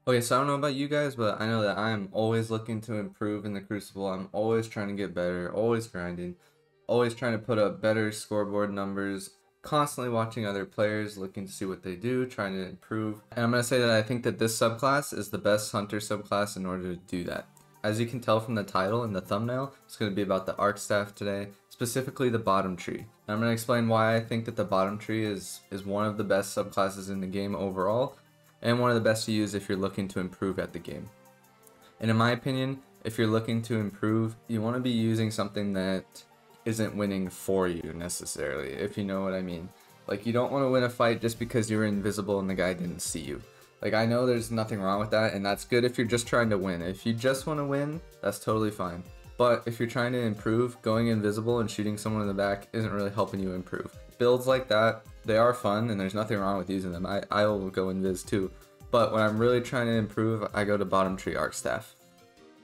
Okay, so I don't know about you guys, but I know that I am always looking to improve in the Crucible. I'm always trying to get better, always grinding, always trying to put up better scoreboard numbers, constantly watching other players, looking to see what they do, trying to improve. And I'm going to say that I think that this subclass is the best hunter subclass in order to do that. As you can tell from the title and the thumbnail, it's going to be about the arc staff today, specifically the bottom tree. And I'm going to explain why I think that the bottom tree is one of the best subclasses in the game overall, and one of the best to use if you're looking to improve at the game. And in my opinion, if you're looking to improve, you want to be using something that isn't winning for you necessarily, if you know what I mean. Like, you don't want to win a fight just because you were invisible and the guy didn't see you. Like, I know there's nothing wrong with that, and that's good if you're just trying to win. If you just want to win, that's totally fine. But if you're trying to improve, going invisible and shooting someone in the back isn't really helping you improve. Builds like that, they are fun and there's nothing wrong with using them. I will go invis too. But when I'm really trying to improve, I go to bottom tree arc staff.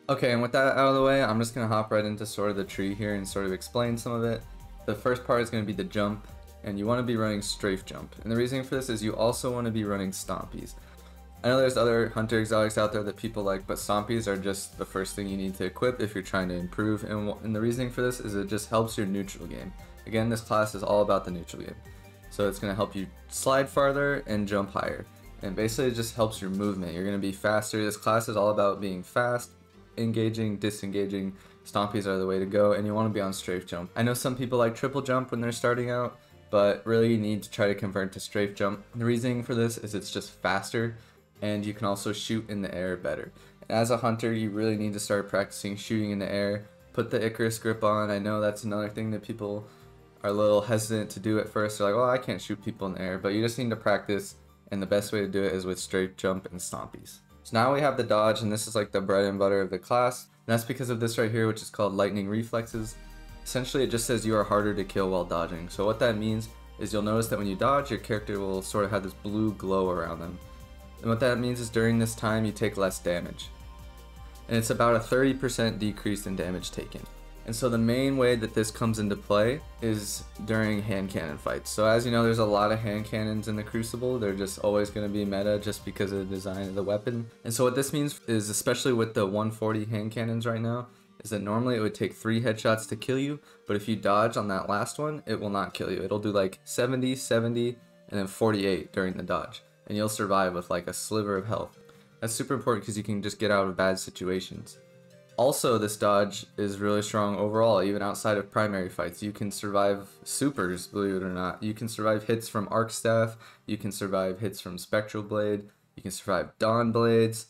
Okay, and with that out of the way, I'm just going to hop right into sort of the tree here and sort of explain some of it. The first part is going to be the jump, and you want to be running strafe jump. And the reason for this is you also want to be running stompies. I know there's other hunter exotics out there that people like, but stompies are just the first thing you need to equip if you're trying to improve, and the reasoning for this is it just helps your neutral game. Again, this class is all about the neutral game. So it's going to help you slide farther and jump higher. And basically it just helps your movement. You're going to be faster. This class is all about being fast, engaging, disengaging. Stompies are the way to go, and you want to be on strafe jump. I know some people like triple jump when they're starting out, but really you need to try to convert to strafe jump. The reasoning for this is it's just faster, and you can also shoot in the air better. And as a hunter, you really need to start practicing shooting in the air. Put the Icarus grip on. I know that's another thing that people are a little hesitant to do at first. They're like, well, I can't shoot people in the air, but you just need to practice, and the best way to do it is with strafe jump and stompies. So now we have the dodge, and this is like the bread and butter of the class. And that's because of this right here, which is called lightning reflexes. Essentially, it just says you are harder to kill while dodging. So what that means is you'll notice that when you dodge, your character will sort of have this blue glow around them. And what that means is during this time, you take less damage. And it's about a 30% decrease in damage taken. And so the main way that this comes into play is during hand cannon fights. So as you know, there's a lot of hand cannons in the Crucible. They're just always going to be meta just because of the design of the weapon. And so what this means is, especially with the 140 hand cannons right now, is that normally it would take 3 headshots to kill you, but if you dodge on that last one, it will not kill you. It'll do like 70, 70, and then 48 during the dodge. And you'll survive with like a sliver of health. That's super important because you can just get out of bad situations. Also, this dodge is really strong overall, even outside of primary fights. You can survive supers, believe it or not. You can survive hits from Arc Staff, you can survive hits from Spectral Blade, you can survive Dawn Blades,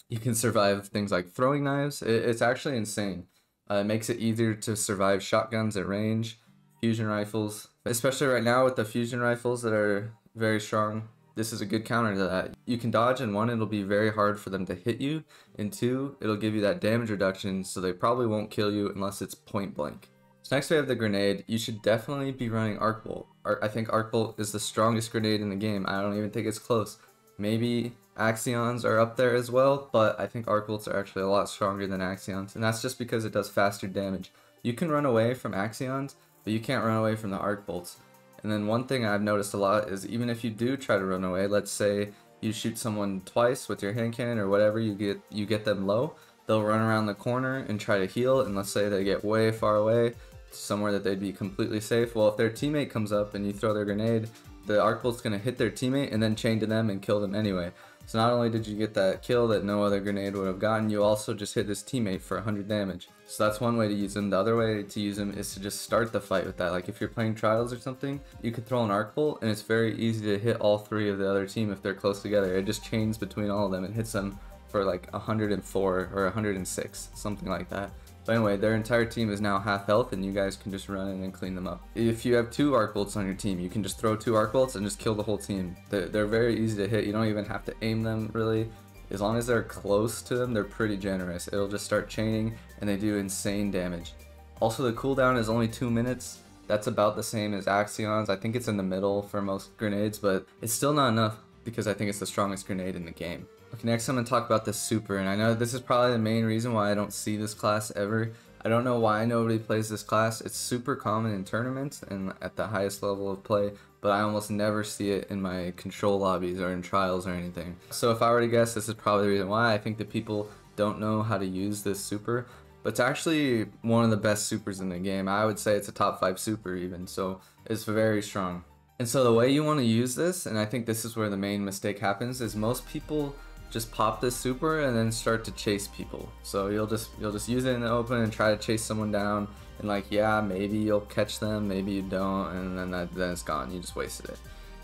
you can survive things like throwing knives. It's actually insane. It makes it easier to survive shotguns at range, fusion rifles, especially right now with the fusion rifles that are very strong. This is a good counter to that. You can dodge, and 1, it'll be very hard for them to hit you, and 2, it'll give you that damage reduction, so they probably won't kill you unless it's point blank. So next we have the grenade. You should definitely be running Arc Bolt. I think Arc Bolt is the strongest grenade in the game. I don't even think it's close. Maybe Axions are up there as well, but I think Arc Bolts are actually a lot stronger than Axions, and that's just because it does faster damage. You can run away from Axions, but you can't run away from the Arc Bolts. And then one thing I've noticed a lot is even if you do try to run away, let's say you shoot someone twice with your hand cannon or whatever, you get them low, they'll run around the corner and try to heal, and let's say they get way far away, somewhere that they'd be completely safe. Well, if their teammate comes up and you throw their grenade, the Arc Bolt's going to hit their teammate and then chain to them and kill them anyway. So not only did you get that kill that no other grenade would have gotten, you also just hit this teammate for 100 damage. So that's one way to use them. The other way to use them is to just start the fight with that. Like if you're playing Trials or something, you could throw an Arc Bolt, and it's very easy to hit all 3 of the other team if they're close together. It just chains between all of them and hits them for like 104 or 106, something like that. But anyway, their entire team is now half health, and you guys can just run in and clean them up. If you have 2 Arc Bolts on your team, you can just throw 2 Arc Bolts and just kill the whole team. They're very easy to hit. You don't even have to aim them really. As long as they're close to them, they're pretty generous. It'll just start chaining, and they do insane damage. Also, the cooldown is only 2 minutes. That's about the same as Axions. I think it's in the middle for most grenades, but it's still not enough because I think it's the strongest grenade in the game. Okay, next I'm going to talk about the super, and I know this is probably the main reason why I don't see this class ever I don't know why nobody plays this class. It's super common in tournaments and at the highest level of play, but I almost never see it in my control lobbies or in trials or anything. So if I were to guess, this is probably the reason why. I think that people don't know how to use this super, but it's actually one of the best supers in the game. I would say it's a top 5 super even, so it's very strong. And so the way you want to use this, and I think this is where the main mistake happens, is most people just pop this super and then start to chase people. So you'll just use it in the open and try to chase someone down, and like, yeah, maybe you'll catch them, maybe you don't, and then it's gone. You just wasted it.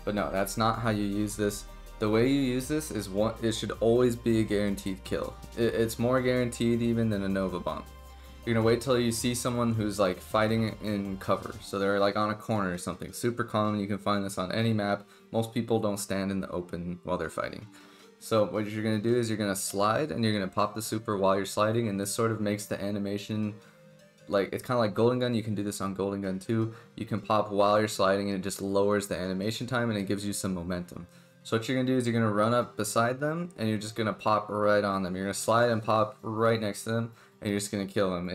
But no, that's not how you use this. The way you use this is it should always be a guaranteed kill. It's more guaranteed even than a Nova Bomb. You're gonna wait till you see someone who's like fighting in cover, so they're like on a corner or something. Super common, you can find this on any map. Most people don't stand in the open while they're fighting. So what you're going to do is you're going to slide and you're going to pop the super while you're sliding, and this sort of makes the animation, like, it's kind of like Golden Gun. You can do this on Golden Gun too. You can pop while you're sliding and it just lowers the animation time and it gives you some momentum. So what you're going to do is you're going to run up beside them and you're just going to pop right on them. You're going to slide and pop right next to them and you're just going to kill them.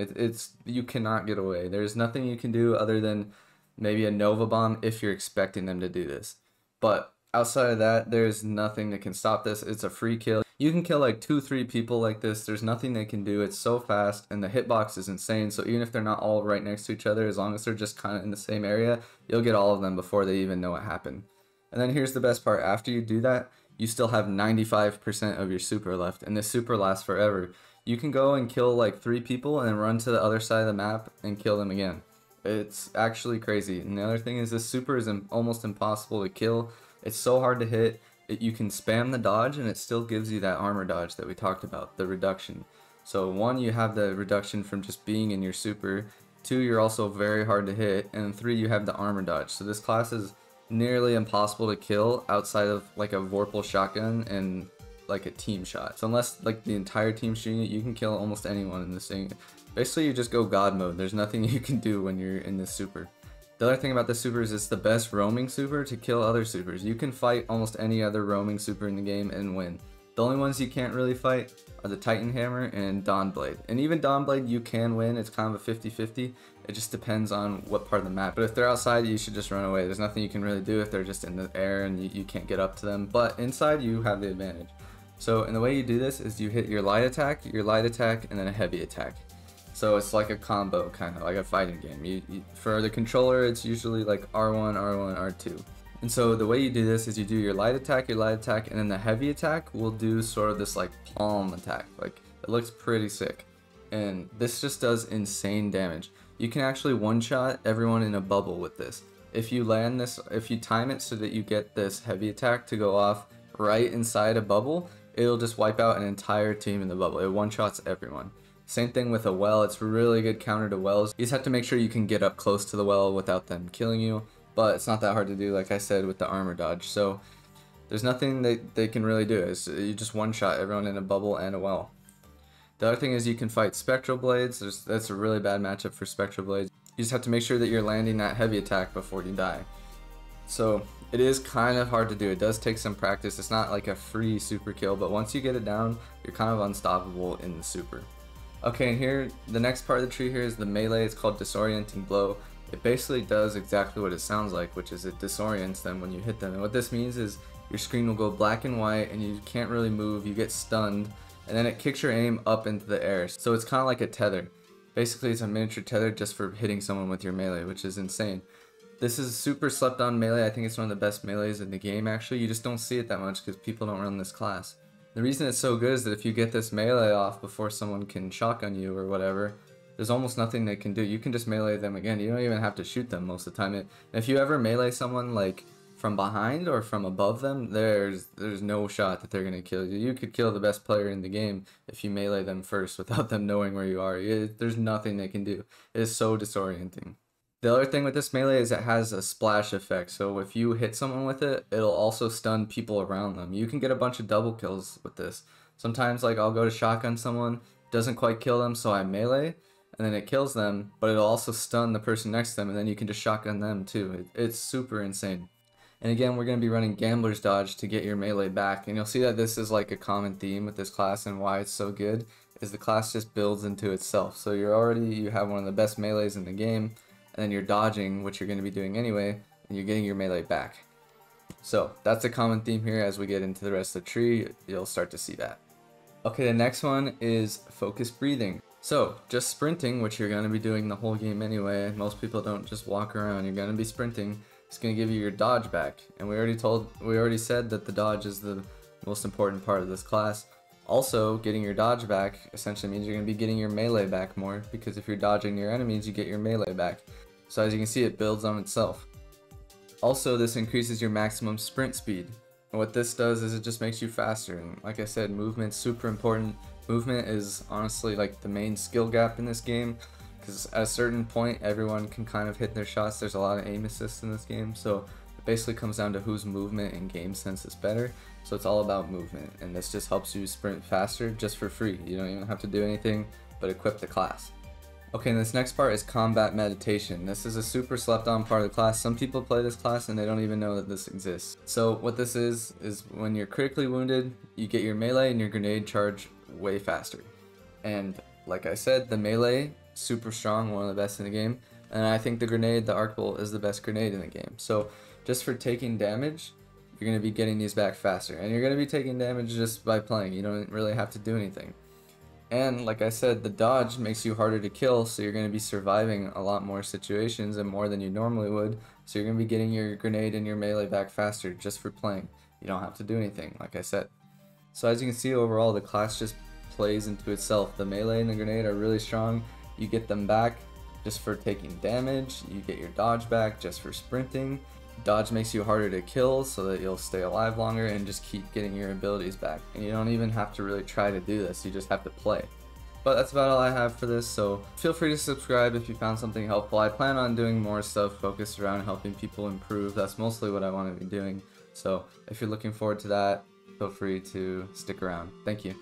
You cannot get away. There's nothing you can do other than maybe a Nova Bomb if you're expecting them to do this. But outside of that, there's nothing that can stop this. It's a free kill. You can kill like 2-3 people like this. There's nothing they can do. It's so fast and the hitbox is insane. So even if they're not all right next to each other, as long as they're just kind of in the same area, you'll get all of them before they even know what happened. And then here's the best part. After you do that, you still have 95% of your super left, and this super lasts forever. You can go and kill like 3 people and then run to the other side of the map and kill them again. It's actually crazy. And the other thing is this super is almost impossible to kill. It's so hard to hit. You can spam the dodge and it still gives you that armor dodge that we talked about, the reduction. So 1, you have the reduction from just being in your super. 2, you're also very hard to hit. And 3, you have the armor dodge. So this class is nearly impossible to kill outside of like a Vorpal shotgun and like a team shot. So unless like the entire team's shooting it, you can kill almost anyone in this thing. Basically you just go God mode. There's nothing you can do when you're in this super. The other thing about this super is it's the best roaming super to kill other supers. You can fight almost any other roaming super in the game and win. The only ones you can't really fight are the Titan Hammer and Dawnblade. And even Dawnblade you can win, it's kind of a 50-50. It just depends on what part of the map. But if they're outside, you should just run away. There's nothing you can really do if they're just in the air and you can't get up to them. But inside, you have the advantage. So, and the way you do this is you hit your light attack, and then a heavy attack. So it's like a combo, kind of like a fighting game. For the controller, it's usually like R1, R1, R2. And so the way you do this is you do your light attack, and then the heavy attack will do sort of this like palm attack. Like, it looks pretty sick. And this just does insane damage. You can actually one-shot everyone in a bubble with this. If you land this, if you time it so that you get this heavy attack to go off right inside a bubble, it'll just wipe out an entire team in the bubble. It one-shots everyone. Same thing with a well. It's really good counter to wells. You just have to make sure you can get up close to the well without them killing you, but it's not that hard to do, like I said, with the armor dodge. So there's nothing they can really do. You just one-shot everyone in a bubble and a well. The other thing is you can fight Spectral Blades. That's a really bad matchup for Spectral Blades. You just have to make sure that you're landing that heavy attack before you die. So it is kind of hard to do. It does take some practice. It's not like a free super kill, but once you get it down, you're kind of unstoppable in the super. Okay, and here, the next part of the tree here is the melee. It's called Disorienting Blow. It basically does exactly what it sounds like, which is it disorients them when you hit them. And what this means is your screen will go black and white and you can't really move, you get stunned, and then it kicks your aim up into the air. So it's kind of like a tether. Basically, it's a miniature tether just for hitting someone with your melee, which is insane. This is super slept on melee. I think it's one of the best melees in the game, actually. You just don't see it that much because people don't run this class. The reason it's so good is that if you get this melee off before someone can shotgun you or whatever, there's almost nothing they can do. You can just melee them again. You don't even have to shoot them most of the time. And if you ever melee someone like from behind or from above them, there's no shot that they're going to kill you. You could kill the best player in the game if you melee them first without them knowing where you are. There's nothing they can do. It is so disorienting. The other thing with this melee is it has a splash effect, so if you hit someone with it, it'll also stun people around them. You can get a bunch of double kills with this. Sometimes like I'll go to shotgun someone, doesn't quite kill them, so I melee, and then it kills them, but it'll also stun the person next to them, and then you can just shotgun them too. It's super insane. And again, we're going to be running Gambler's Dodge to get your melee back. And you'll see that this is like a common theme with this class, and why it's so good is the class just builds into itself. So you have one of the best melees in the game, and then you're dodging, which you're going to be doing anyway, and you're getting your melee back. So that's a common theme here. As we get into the rest of the tree, you'll start to see that. Okay, the next one is focused breathing. So just sprinting, which you're going to be doing the whole game anyway. Most people don't just walk around. You're going to be sprinting. It's going to give you your dodge back. And we already said that the dodge is the most important part of this class. Also, getting your dodge back essentially means you're going to be getting your melee back more, because if you're dodging your enemies, you get your melee back. So as you can see, it builds on itself. Also, this increases your maximum sprint speed. And what this does is it just makes you faster. And like I said, movement's super important. Movement is honestly like the main skill gap in this game, because at a certain point everyone can kind of hit their shots. There's a lot of aim assists in this game, so it basically comes down to whose movement and game sense is better. So it's all about movement, and this just helps you sprint faster just for free. You don't even have to do anything but equip the class. Okay, and this next part is combat meditation. This is a super slept on part of the class. Some people play this class and they don't even know that this exists. So what this is when you're critically wounded, you get your melee and your grenade charge way faster. And like I said, the melee, super strong, one of the best in the game. And I think the grenade, the arc bolt, is the best grenade in the game. So just for taking damage, you're going to be getting these back faster. And you're going to be taking damage just by playing. You don't really have to do anything. And like I said, the dodge makes you harder to kill, so you're going to be surviving a lot more situations and more than you normally would. So you're going to be getting your grenade and your melee back faster just for playing. You don't have to do anything, like I said. So as you can see, overall the class just plays into itself. The melee and the grenade are really strong. You get them back just for taking damage. You get your dodge back just for sprinting. Dodge makes you harder to kill so that you'll stay alive longer and just keep getting your abilities back. And you don't even have to really try to do this, you just have to play. But that's about all I have for this, so feel free to subscribe if you found something helpful. I plan on doing more stuff focused around helping people improve. That's mostly what I want to be doing. So if you're looking forward to that, feel free to stick around. Thank you.